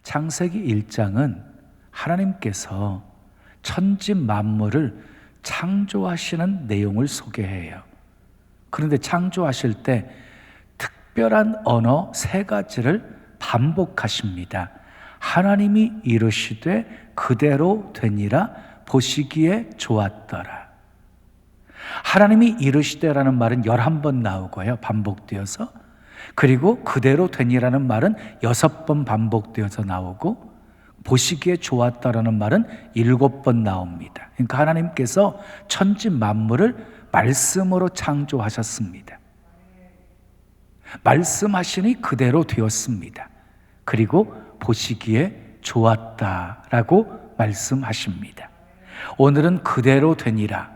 창세기 1장은 하나님께서 천지 만물을 창조하시는 내용을 소개해요. 그런데 창조하실 때 특별한 언어 3가지를 반복하십니다. 하나님이 이르시되 그대로 되니라 보시기에 좋았더라. 하나님이 이르시되라는 말은 11번 나오고요, 반복되어서. 그리고 그대로 되니라는 말은 6번 반복되어서 나오고, 보시기에 좋았다라는 말은 7번 나옵니다. 그러니까 하나님께서 천지 만물을 말씀으로 창조하셨습니다. 말씀하시니 그대로 되었습니다. 그리고 보시기에 좋았다라고 말씀하십니다. 오늘은 그대로 되니라,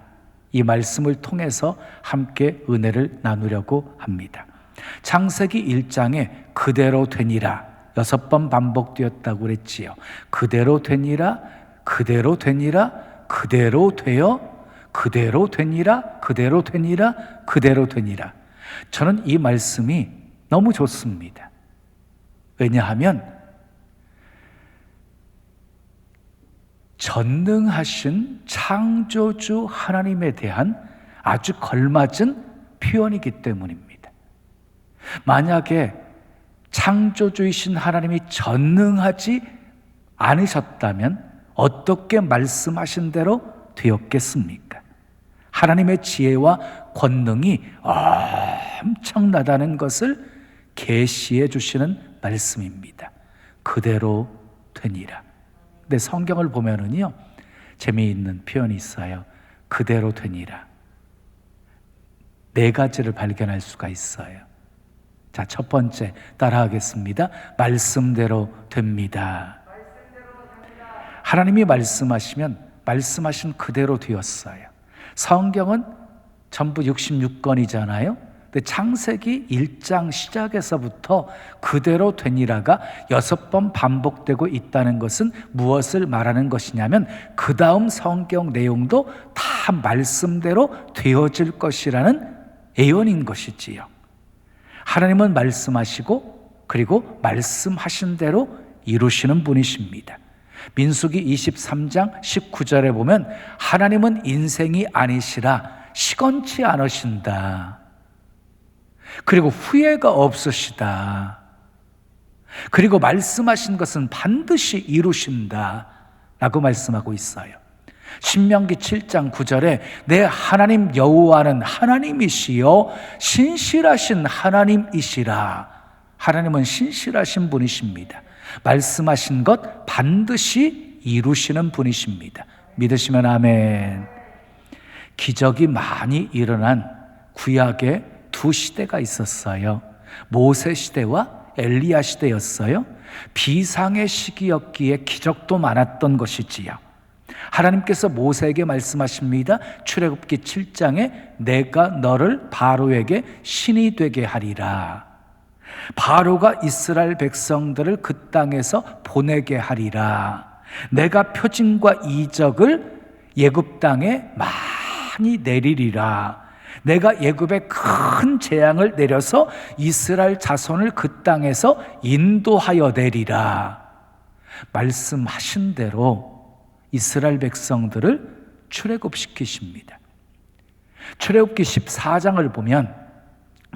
이 말씀을 통해서 함께 은혜를 나누려고 합니다. 창세기 1장에 그대로 되니라 6번 반복되었다고 그랬지요. 그대로 되니라, 그대로 되니라, 그대로 되어, 그대로 되니라, 그대로 되니라, 그대로 되니라. 저는 이 말씀이 너무 좋습니다. 왜냐하면 전능하신 창조주 하나님에 대한 아주 걸맞은 표현이기 때문입니다. 만약에 창조주이신 하나님이 전능하지 않으셨다면 어떻게 말씀하신 대로 되었겠습니까? 하나님의 지혜와 권능이 엄청나다는 것을 계시해 주시는 말씀입니다. 그대로 되니라. 근데 성경을 보면은요, 재미있는 표현이 있어요. 그대로 되니라. 4가지를 발견할 수가 있어요. 자, 첫 번째 따라하겠습니다. 말씀대로 됩니다. 하나님이 말씀하시면 말씀하신 그대로 되었어요. 성경은 전부 66권이잖아요. 근데 창세기 1장 시작에서부터 그대로 되니라가 6번 반복되고 있다는 것은 무엇을 말하는 것이냐면 그 다음 성경 내용도 다 말씀대로 되어질 것이라는 예언인 것이지요. 하나님은 말씀하시고 그리고 말씀하신 대로 이루시는 분이십니다. 민수기 23장 19절에 보면 하나님은 인생이 아니시라 시건치 않으신다. 그리고 후회가 없으시다. 그리고 말씀하신 것은 반드시 이루신다 라고 말씀하고 있어요. 신명기 7장 9절에 내 하나님 여호와는 하나님이시요 신실하신 하나님이시라. 하나님은 신실하신 분이십니다. 말씀하신 것 반드시 이루시는 분이십니다. 믿으시면 아멘. 기적이 많이 일어난 구약의 2 시대가 있었어요. 모세 시대와 엘리야 시대였어요. 비상의 시기였기에 기적도 많았던 것이지요. 하나님께서 모세에게 말씀하십니다. 출애굽기 7장에 내가 너를 바로에게 신이 되게 하리라. 바로가 이스라엘 백성들을 그 땅에서 보내게 하리라. 내가 표징과 이적을 애굽 땅에 많이 내리리라. 내가 애굽에 큰 재앙을 내려서 이스라엘 자손을 그 땅에서 인도하여 내리라. 말씀하신 대로 이스라엘 백성들을 출애굽시키십니다. 출애굽기 14장을 보면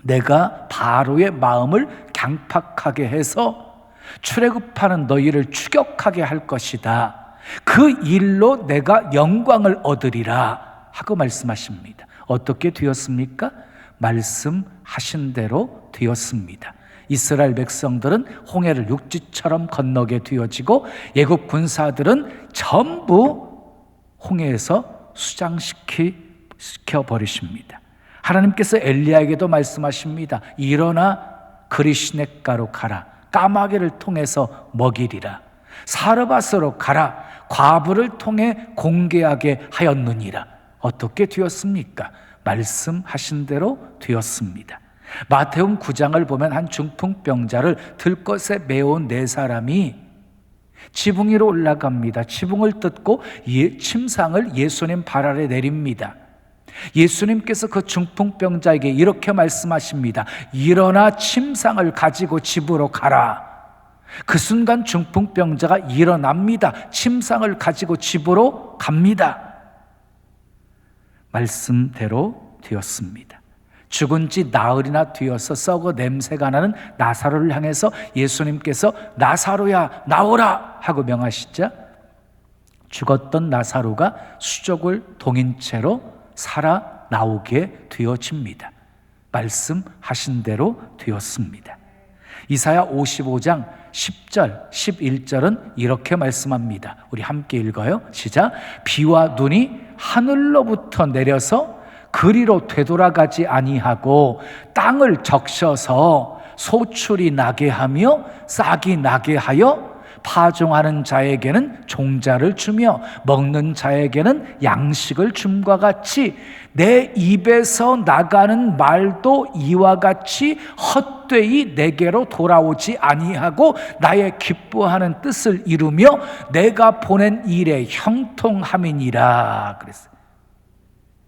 내가 바로의 마음을 강팍하게 해서 출애굽하는 너희를 추격하게 할 것이다. 그 일로 내가 영광을 얻으리라 하고 말씀하십니다. 어떻게 되었습니까? 말씀하신 대로 되었습니다. 이스라엘 백성들은 홍해를 육지처럼 건너게 되어지고 애굽 군사들은 전부 홍해에서 수장시켜 버리십니다. 하나님께서 엘리야에게도 말씀하십니다. 일어나 그리시네가로 가라. 까마귀를 통해서 먹이리라. 사르밧으로 가라. 과부를 통해 공개하게 하였느니라. 어떻게 되었습니까? 말씀하신 대로 되었습니다. 마태복음 9장을 보면 한 중풍병자를 들것에 메온 4사람이 지붕 위로 올라갑니다. 지붕을 뜯고 침상을 예수님 발 아래 내립니다. 예수님께서 그 중풍병자에게 이렇게 말씀하십니다. 일어나 침상을 가지고 집으로 가라. 그 순간 중풍병자가 일어납니다. 침상을 가지고 집으로 갑니다. 말씀대로 되었습니다. 죽은 지 나흘이나 되어서 썩어 냄새가 나는 나사로를 향해서 예수님께서 나사로야 나오라 하고 명하시자 죽었던 나사로가 수족을 동인 채로 살아 나오게 되어집니다. 말씀하신 대로 되었습니다. 이사야 55장 10절, 11절은 이렇게 말씀합니다. 우리 함께 읽어요. 시작. 비와 눈이 하늘로부터 내려서 그리로 되돌아가지 아니하고 땅을 적셔서 소출이 나게 하며 싹이 나게 하여 파종하는 자에게는 종자를 주며 먹는 자에게는 양식을 줌과 같이 내 입에서 나가는 말도 이와 같이 헛되이 내게로 돌아오지 아니하고 나의 기뻐하는 뜻을 이루며 내가 보낸 일에 형통함이니라 그랬어요.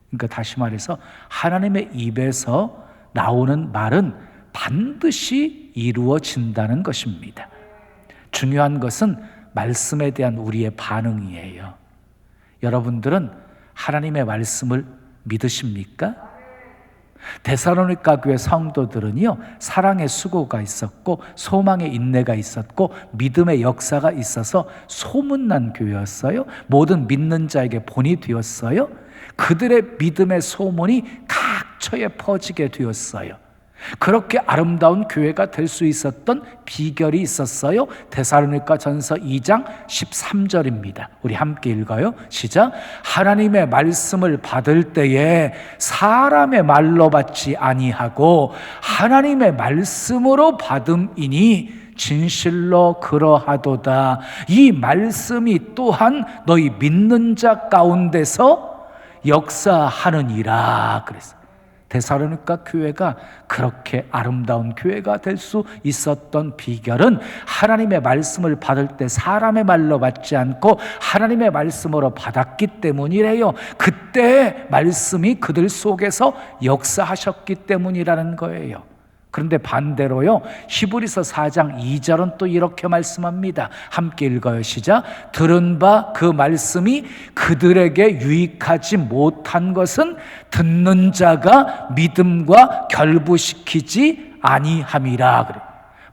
그러니까 다시 말해서 하나님의 입에서 나오는 말은 반드시 이루어진다는 것입니다. 중요한 것은 말씀에 대한 우리의 반응이에요. 여러분들은 하나님의 말씀을 믿으십니까? 데살로니가 교회 성도들은요, 사랑의 수고가 있었고 소망의 인내가 있었고 믿음의 역사가 있어서 소문난 교회였어요. 모든 믿는 자에게 본이 되었어요. 그들의 믿음의 소문이 각처에 퍼지게 되었어요. 그렇게 아름다운 교회가 될 수 있었던 비결이 있었어요. 데살로니가 전서 2장 13절입니다. 우리 함께 읽어요. 시작. 하나님의 말씀을 받을 때에 사람의 말로 받지 아니하고 하나님의 말씀으로 받음이니 진실로 그러하도다. 이 말씀이 또한 너희 믿는 자 가운데서 역사하느니라 그랬어요. 데살로니가 교회가 그렇게 아름다운 교회가 될 수 있었던 비결은 하나님의 말씀을 받을 때 사람의 말로 받지 않고 하나님의 말씀으로 받았기 때문이래요. 그때 말씀이 그들 속에서 역사하셨기 때문이라는 거예요. 그런데 반대로요, 히브리서 4장 2절은 또 이렇게 말씀합니다. 함께 읽어요. 시작. 들은 바 그 말씀이 그들에게 유익하지 못한 것은 듣는 자가 믿음과 결부시키지 아니함이라 그래.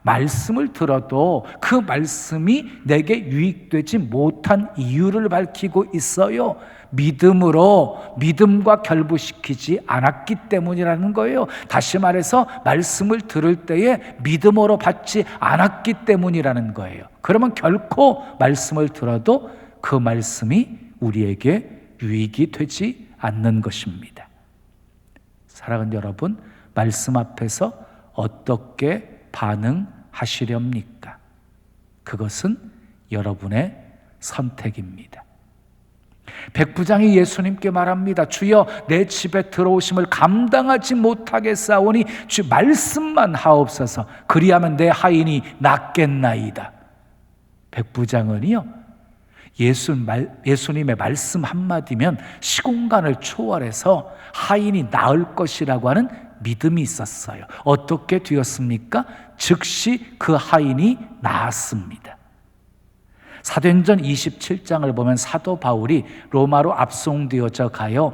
말씀을 들어도 그 말씀이 내게 유익되지 못한 이유를 밝히고 있어요. 믿음과 결부시키지 않았기 때문이라는 거예요. 다시 말해서 말씀을 들을 때에 믿음으로 받지 않았기 때문이라는 거예요. 그러면 결코 말씀을 들어도 그 말씀이 우리에게 유익이 되지 않는 것입니다. 사랑하는 여러분, 말씀 앞에서 어떻게 반응하시렵니까? 그것은 여러분의 선택입니다. 백부장이 예수님께 말합니다. 주여, 내 집에 들어오심을 감당하지 못하겠사오니 주 말씀만 하옵소서. 그리하면 내 하인이 낫겠나이다. 백부장은요, 예수님의 말씀 한마디면 시공간을 초월해서 하인이 나을 것이라고 하는 믿음이 있었어요. 어떻게 되었습니까? 즉시 그 하인이 나았습니다. 사도행전 27장을 보면 사도 바울이 로마로 압송되어져 가요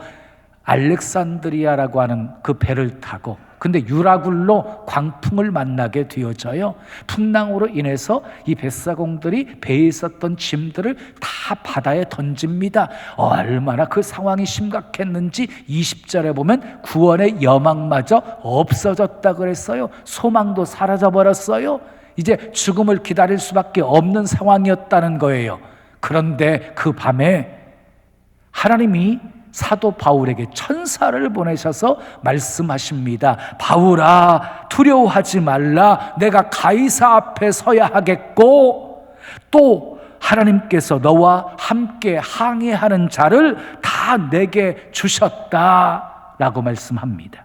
알렉산드리아라고 하는 그 배를 타고, 근데 유라굴로 광풍을 만나게 되어져요. 풍랑으로 인해서 이 뱃사공들이 배에 있었던 짐들을 다 바다에 던집니다. 얼마나 그 상황이 심각했는지 20절에 보면 구원의 여망마저 없어졌다 그랬어요. 소망도 사라져버렸어요. 이제 죽음을 기다릴 수밖에 없는 상황이었다는 거예요. 그런데 그 밤에 하나님이 사도 바울에게 천사를 보내셔서 말씀하십니다. 바울아, 두려워하지 말라. 내가 가이사 앞에 서야 하겠고 또 하나님께서 너와 함께 항해하는 자를 다 내게 주셨다 라고 말씀합니다.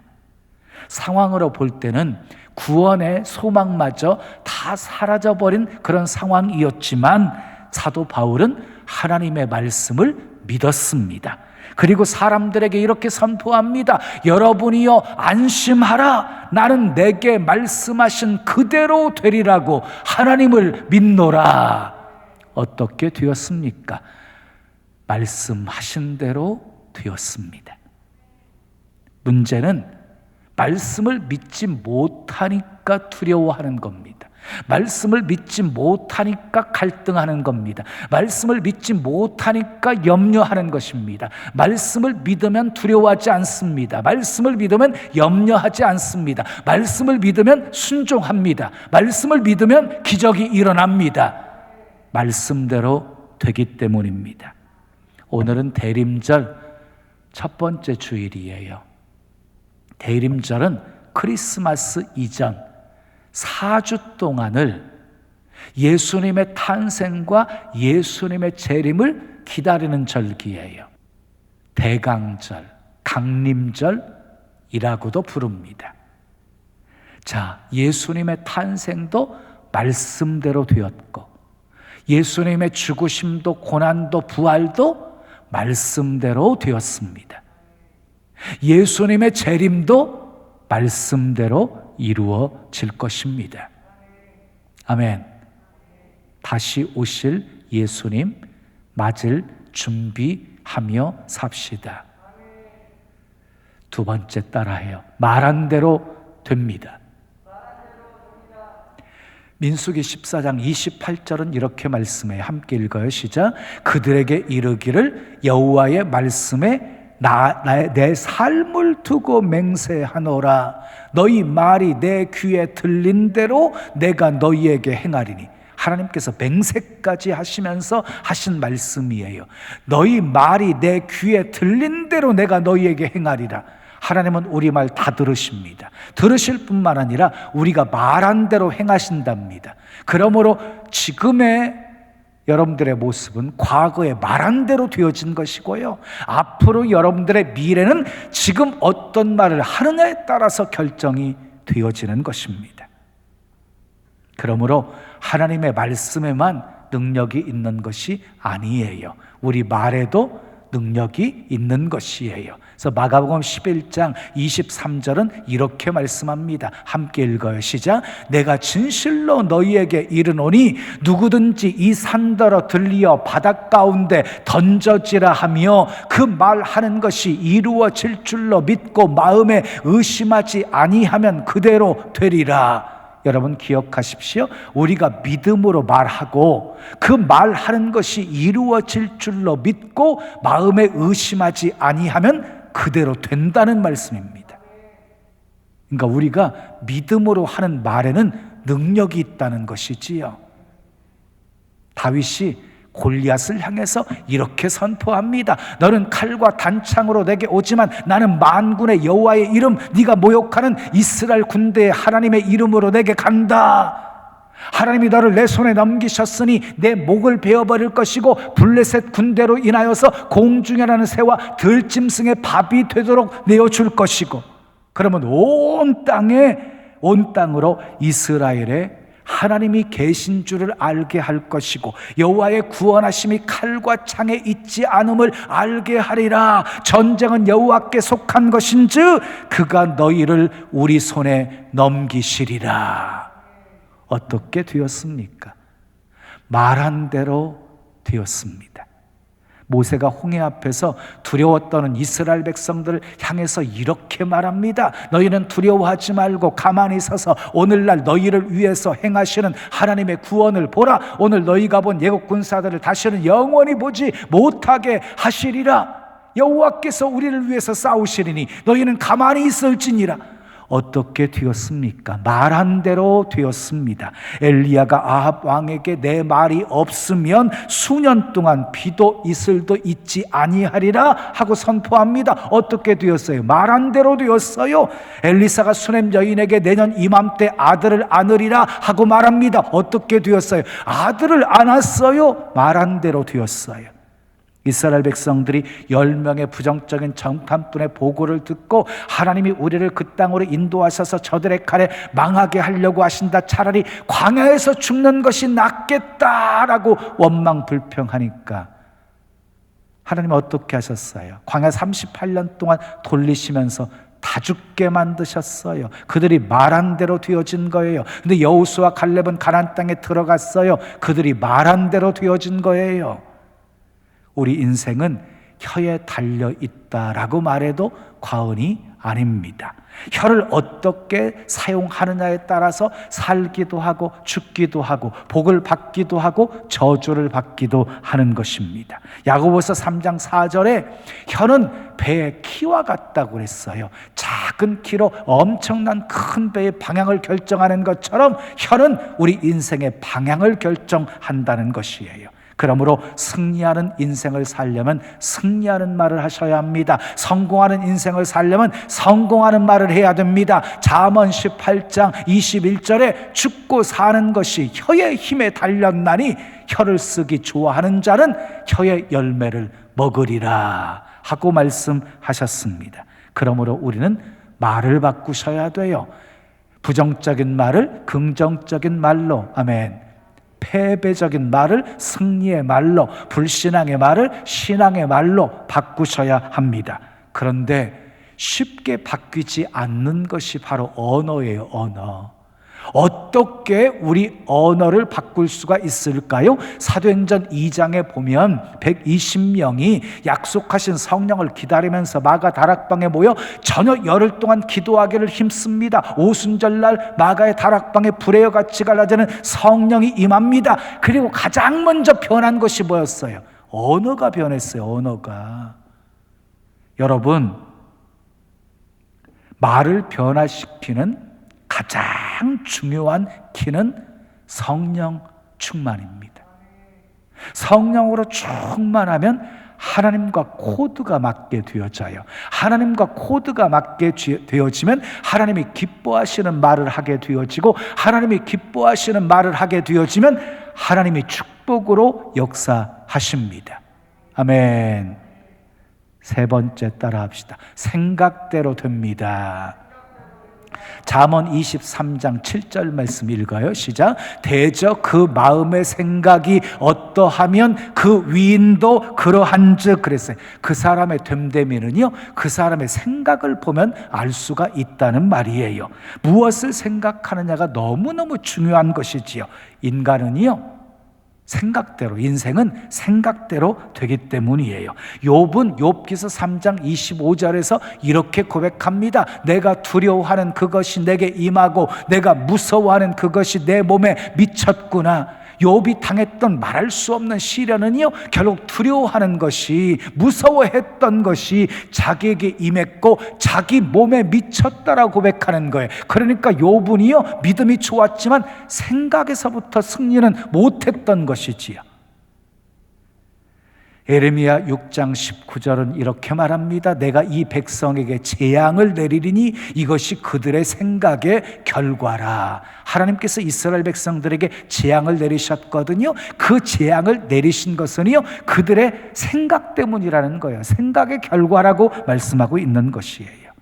상황으로 볼 때는 구원의 소망마저 다 사라져버린 그런 상황이었지만 사도 바울은 하나님의 말씀을 믿었습니다. 그리고 사람들에게 이렇게 선포합니다. 여러분이여 안심하라. 나는 내게 말씀하신 그대로 되리라고 하나님을 믿노라. 어떻게 되었습니까? 말씀하신 대로 되었습니다. 문제는 말씀을 믿지 못하니까 두려워하는 겁니다. 말씀을 믿지 못하니까 갈등하는 겁니다. 말씀을 믿지 못하니까 염려하는 것입니다. 말씀을 믿으면 두려워하지 않습니다. 말씀을 믿으면 염려하지 않습니다. 말씀을 믿으면 순종합니다. 말씀을 믿으면 기적이 일어납니다. 말씀대로 되기 때문입니다. 오늘은 대림절 첫 번째 주일이에요. 대림절은 크리스마스 이전 4주 동안을 예수님의 탄생과 예수님의 재림을 기다리는 절기예요. 대강절, 강림절이라고도 부릅니다. 자, 예수님의 탄생도 말씀대로 되었고, 예수님의 죽으심도 고난도 부활도 말씀대로 되었습니다. 예수님의 재림도 말씀대로 이루어질 것입니다. 아멘. 다시 오실 예수님 맞을 준비하며 삽시다. 두 번째 따라해요. 말한 대로 됩니다. 민수기 14장 28절은 이렇게 말씀해요. 함께 읽어요. 시작. 그들에게 이르기를 여호와의 말씀에 내 삶을 두고 맹세하노라. 너희 말이 내 귀에 들린 대로 내가 너희에게 행하리니. 하나님께서 맹세까지 하시면서 하신 말씀이에요. 너희 말이 내 귀에 들린 대로 내가 너희에게 행하리라. 하나님은 우리 말 다 들으십니다. 들으실 뿐만 아니라 우리가 말한 대로 행하신답니다. 그러므로 지금의 여러분들의 모습은 과거에 말한 대로 되어진 것이고요, 앞으로 여러분들의 미래는 지금 어떤 말을 하느냐에 따라서 결정이 되어지는 것입니다. 그러므로 하나님의 말씀에만 능력이 있는 것이 아니에요. 우리 말에도 능력이 있는 것이에요. 그래서 마가복음 11장 23절은 이렇게 말씀합니다. 함께 읽어요. 시작. 내가 진실로 너희에게 이르노니 누구든지 이 산더러 들리어 바닷 가운데 던져지라 하며 그 말하는 것이 이루어질 줄로 믿고 마음에 의심하지 아니하면 그대로 되리라. 여러분 기억하십시오. 우리가 믿음으로 말하고 그 말하는 것이 이루어질 줄로 믿고 마음에 의심하지 아니하면 그대로 된다는 말씀입니다. 그러니까 우리가 믿음으로 하는 말에는 능력이 있다는 것이지요. 다윗이 골리앗을 향해서 이렇게 선포합니다. 너는 칼과 단창으로 내게 오지만 나는 만군의 여호와의 이름, 네가 모욕하는 이스라엘 군대의 하나님의 이름으로 내게 간다. 하나님이 너를 내 손에 넘기셨으니 내 목을 베어버릴 것이고 블레셋 군대로 인하여서 공중에 나는 새와 들짐승의 밥이 되도록 내어줄 것이고, 그러면 온 땅으로 이스라엘의 하나님이 계신 줄을 알게 할 것이고 여호와의 구원하심이 칼과 창에 있지 않음을 알게 하리라. 전쟁은 여호와께 속한 것인즉 그가 너희를 우리 손에 넘기시리라. 어떻게 되었습니까? 말한 대로 되었습니다. 모세가 홍해 앞에서 두려워 떠는 이스라엘 백성들을 향해서 이렇게 말합니다. 너희는 두려워하지 말고 가만히 서서 오늘날 너희를 위해서 행하시는 하나님의 구원을 보라. 오늘 너희가 본 예국 군사들을 다시는 영원히 보지 못하게 하시리라. 여호와께서 우리를 위해서 싸우시리니 너희는 가만히 있을지니라. 어떻게 되었습니까? 말한 대로 되었습니다. 엘리야가 아합 왕에게 내 말이 없으면 수년 동안 비도 이슬도 있지 아니하리라 하고 선포합니다. 어떻게 되었어요? 말한 대로 되었어요. 엘리사가 수넴 여인에게 내년 이맘때 아들을 안으리라 하고 말합니다. 어떻게 되었어요? 아들을 안았어요. 말한 대로 되었어요. 이스라엘 백성들이 10명의 부정적인 정탐꾼의 보고를 듣고 하나님이 우리를 그 땅으로 인도하셔서 저들의 칼에 망하게 하려고 하신다, 차라리 광야에서 죽는 것이 낫겠다라고 원망 불평하니까 하나님 어떻게 하셨어요? 광야 38년 동안 돌리시면서 다 죽게 만드셨어요. 그들이 말한 대로 되어진 거예요. 근데 여호수아 갈렙은 가나안 땅에 들어갔어요. 그들이 말한 대로 되어진 거예요. 우리 인생은 혀에 달려 있다라고 말해도 과언이 아닙니다. 혀를 어떻게 사용하느냐에 따라서 살기도 하고 죽기도 하고 복을 받기도 하고 저주를 받기도 하는 것입니다. 야고보서 3장 4절에 혀는 배의 키와 같다고 그랬어요. 작은 키로 엄청난 큰 배의 방향을 결정하는 것처럼 혀는 우리 인생의 방향을 결정한다는 것이에요. 그러므로 승리하는 인생을 살려면 승리하는 말을 하셔야 합니다. 성공하는 인생을 살려면 성공하는 말을 해야 됩니다. 잠언 18장 21절에 죽고 사는 것이 혀의 힘에 달렸나니 혀를 쓰기 좋아하는 자는 혀의 열매를 먹으리라 하고 말씀하셨습니다. 그러므로 우리는 말을 바꾸셔야 돼요. 부정적인 말을 긍정적인 말로, 아멘, 패배적인 말을 승리의 말로, 불신앙의 말을 신앙의 말로 바꾸셔야 합니다. 그런데 쉽게 바뀌지 않는 것이 바로 언어예요. 언어. 어떻게 우리 언어를 바꿀 수가 있을까요? 사도행전 2장에 보면 120명이 약속하신 성령을 기다리면서 마가 다락방에 모여 저녁 열흘 동안 기도하기를 힘씁니다. 오순절날 마가의 다락방에 불의 같이 갈라지는 성령이 임합니다. 그리고 가장 먼저 변한 것이 뭐였어요? 언어가 변했어요. 언어가. 여러분, 말을 변화시키는 가장 중요한 키는 성령 충만입니다. 성령으로 충만하면 하나님과 코드가 맞게 되어져요. 하나님과 코드가 맞게 되어지면 하나님이 기뻐하시는 말을 하게 되어지고, 하나님이 기뻐하시는 말을 하게 되어지면 하나님이 축복으로 역사하십니다. 아멘. 세 번째 따라 합시다. 생각대로 됩니다. 잠언 23장 7절 말씀 읽어요. 시작. 대저 그 마음의 생각이 어떠하면 그 위인도 그러한즉 그랬어요. 그 사람의 됨됨이는요, 그 사람의 생각을 보면 알 수가 있다는 말이에요. 무엇을 생각하느냐가 너무너무 중요한 것이지요. 인간은요, 생각대로, 인생은 생각대로 되기 때문이에요. 욥은 욥기서 3장 25절에서 이렇게 고백합니다. 내가 두려워하는 그것이 내게 임하고 내가 무서워하는 그것이 내 몸에 미쳤구나. 욥이 당했던 말할 수 없는 시련은요, 결국 두려워하는 것이, 무서워했던 것이 자기에게 임했고 자기 몸에 미쳤다라고 고백하는 거예요. 그러니까 욥은요, 믿음이 좋았지만 생각에서부터 승리는 못했던 것이지요. 예레미야 6장 19절은 이렇게 말합니다. 내가 이 백성에게 재앙을 내리리니 이것이 그들의 생각의 결과라. 하나님께서 이스라엘 백성들에게 재앙을 내리셨거든요. 그 재앙을 내리신 것은요, 그들의 생각 때문이라는 거예요. 생각의 결과라고 말씀하고 있는 것이에요.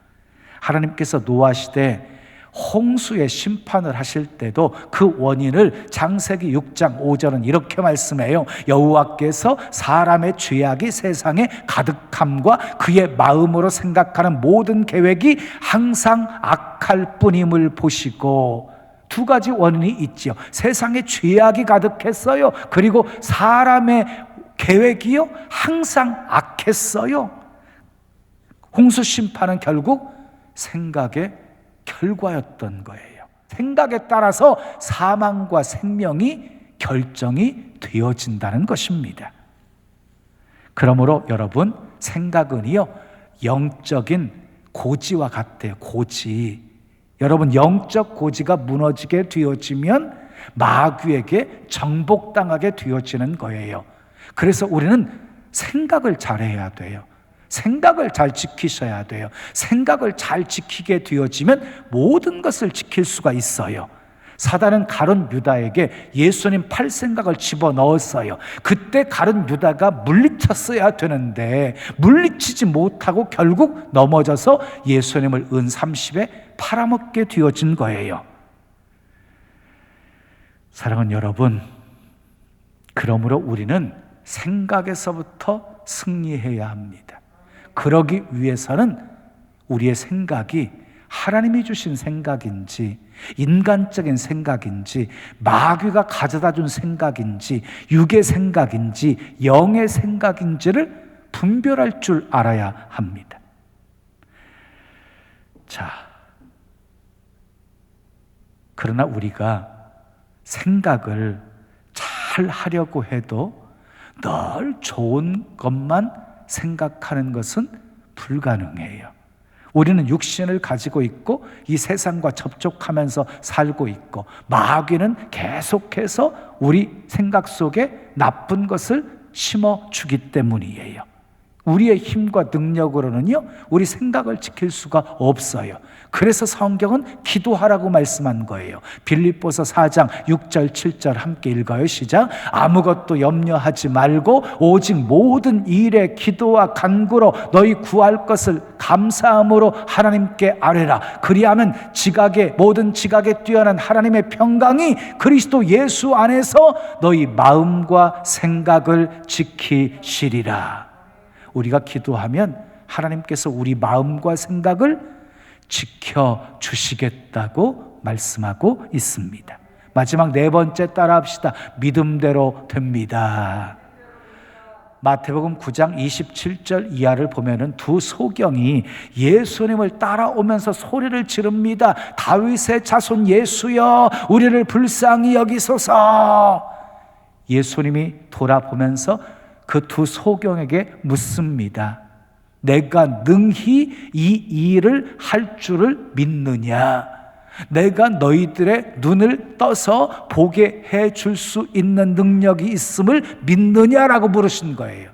하나님께서 노아 시대 홍수의 심판을 하실 때도 그 원인을 창세기 6장 5절은 이렇게 말씀해요. 여호와께서 사람의 죄악이 세상에 가득함과 그의 마음으로 생각하는 모든 계획이 항상 악할 뿐임을 보시고, 두 가지 원인이 있지요. 세상에 죄악이 가득했어요. 그리고 사람의 계획이요, 항상 악했어요. 홍수 심판은 결국 생각의 결과였던 거예요. 생각에 따라서 사망과 생명이 결정이 되어진다는 것입니다. 그러므로 여러분, 생각은요, 영적인 고지와 같아요. 고지. 여러분, 영적 고지가 무너지게 되어지면 마귀에게 정복당하게 되어지는 거예요. 그래서 우리는 생각을 잘해야 돼요. 생각을 잘 지키셔야 돼요. 생각을 잘 지키게 되어지면 모든 것을 지킬 수가 있어요. 사단은 가룟 유다에게 예수님 팔 생각을 집어넣었어요. 그때 가룟 유다가 물리쳤어야 되는데 물리치지 못하고 결국 넘어져서 예수님을 은 30에 팔아먹게 되어진 거예요. 사랑하는 여러분, 그러므로 우리는 생각에서부터 승리해야 합니다. 그러기 위해서는 우리의 생각이 하나님이 주신 생각인지 인간적인 생각인지 마귀가 가져다 준 생각인지 육의 생각인지 영의 생각인지를 분별할 줄 알아야 합니다. 자, 그러나 우리가 생각을 잘 하려고 해도 늘 좋은 것만 생각하는 것은 불가능해요. 우리는 육신을 가지고 있고 이 세상과 접촉하면서 살고 있고 마귀는 계속해서 우리 생각 속에 나쁜 것을 심어주기 때문이에요. 우리의 힘과 능력으로는요, 우리 생각을 지킬 수가 없어요. 그래서 성경은 기도하라고 말씀한 거예요. 빌립보서 4장 6절 7절 함께 읽어요. 시작. 아무것도 염려하지 말고 오직 모든 일에 기도와 간구로 너희 구할 것을 감사함으로 하나님께 아뢰라. 그리하면 모든 지각에 뛰어난 하나님의 평강이 그리스도 예수 안에서 너희 마음과 생각을 지키시리라. 우리가 기도하면 하나님께서 우리 마음과 생각을 지켜주시겠다고 말씀하고 있습니다. 마지막 네 번째 따라합시다. 믿음대로 됩니다. 마태복음 9장 27절 이하를 보면은 두 소경이 예수님을 따라오면서 소리를 지릅니다. 다윗의 자손 예수여, 우리를 불쌍히 여기소서. 예수님이 돌아보면서 그 두 소경에게 묻습니다. 내가 능히 이 일을 할 줄을 믿느냐? 내가 너희들의 눈을 떠서 보게 해줄 수 있는 능력이 있음을 믿느냐라고 물으신 거예요.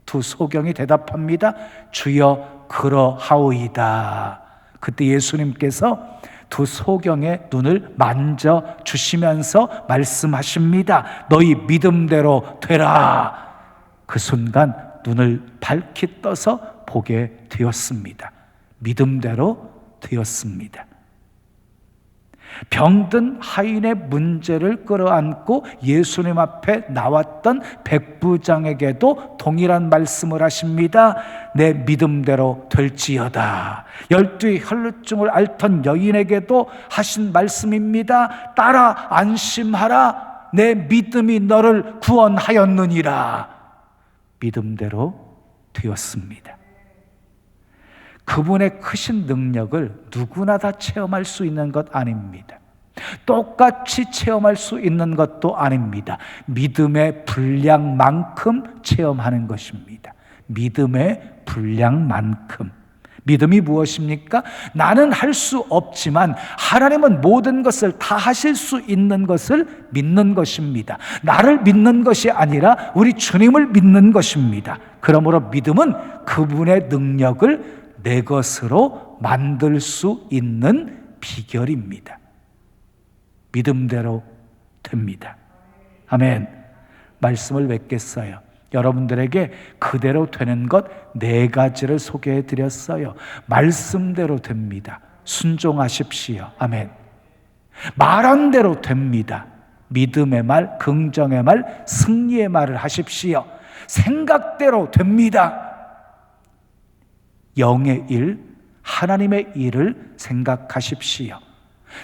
두 소경이 대답합니다. 주여 그러하오이다. 그때 예수님께서 두 소경의 눈을 만져주시면서 말씀하십니다. 너희 믿음대로 되라. 그 순간 눈을 밝히 떠서 보게 되었습니다. 믿음대로 되었습니다. 병든 하인의 문제를 끌어안고 예수님 앞에 나왔던 백부장에게도 동일한 말씀을 하십니다. 내 믿음대로 될지어다. 12 혈루증을 앓던 여인에게도 하신 말씀입니다. 따라 안심하라. 내 믿음이 너를 구원하였느니라. 믿음대로 되었습니다. 그분의 크신 능력을 누구나 다 체험할 수 있는 것 아닙니다. 똑같이 체험할 수 있는 것도 아닙니다. 믿음의 분량만큼 체험하는 것입니다. 믿음의 분량만큼. 믿음이 무엇입니까? 나는 할 수 없지만 하나님은 모든 것을 다 하실 수 있는 것을 믿는 것입니다. 나를 믿는 것이 아니라 우리 주님을 믿는 것입니다. 그러므로 믿음은 그분의 능력을 내 것으로 만들 수 있는 비결입니다. 믿음대로 됩니다. 아멘. 말씀을 맺겠어요. 여러분들에게 그대로 되는 것 4가지를 소개해 드렸어요. 말씀대로 됩니다. 순종하십시오. 아멘. 말한 대로 됩니다. 믿음의 말, 긍정의 말, 승리의 말을 하십시오. 생각대로 됩니다. 영의 일, 하나님의 일을 생각하십시오.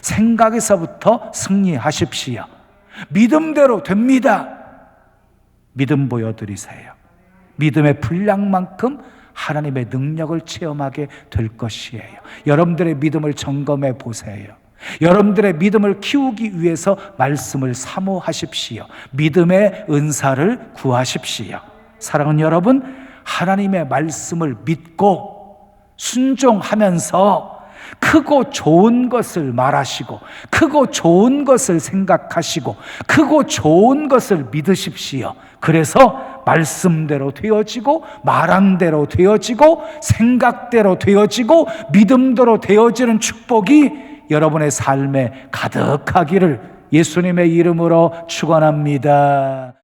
생각에서부터 승리하십시오. 믿음대로 됩니다. 믿음 보여드리세요. 믿음의 분량만큼 하나님의 능력을 체험하게 될 것이에요. 여러분들의 믿음을 점검해 보세요. 여러분들의 믿음을 키우기 위해서 말씀을 사모하십시오. 믿음의 은사를 구하십시오. 사랑하는 여러분, 하나님의 말씀을 믿고 순종하면서 크고 좋은 것을 말하시고 크고 좋은 것을 생각하시고 크고 좋은 것을 믿으십시오. 그래서 말씀대로 되어지고 말한 대로 되어지고 생각대로 되어지고 믿음대로 되어지는 축복이 여러분의 삶에 가득하기를 예수님의 이름으로 축원합니다.